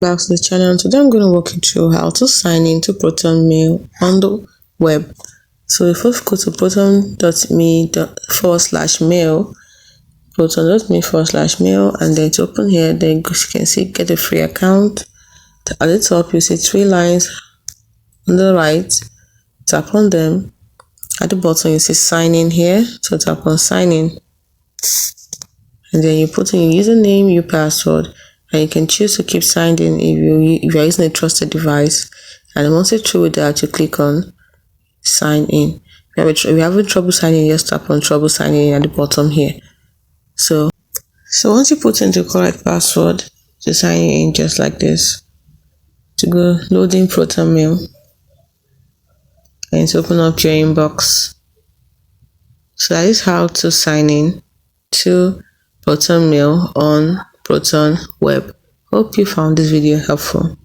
Back to the channel. Today I'm going to walk you through how to sign into Proton Mail on the web. So you first go to proton.me/mail, proton.me/mail, and then to open here, then you can see get a free account. At the top you see 3 lines on the right, tap on them. At the bottom you see sign in here, so tap on sign in, and then you put in your username, your password, and you can choose to keep signed in if you are using a trusted device. And once you're through with that, you click on sign in. If you're having trouble signing in, just tap on trouble signing in at the bottom here. So once you put in the correct password to sign in, just like this, to go loading Proton Mail, and to open up your inbox. So that is how to sign in to Proton Mail on Proton Web. Hope you found this video helpful.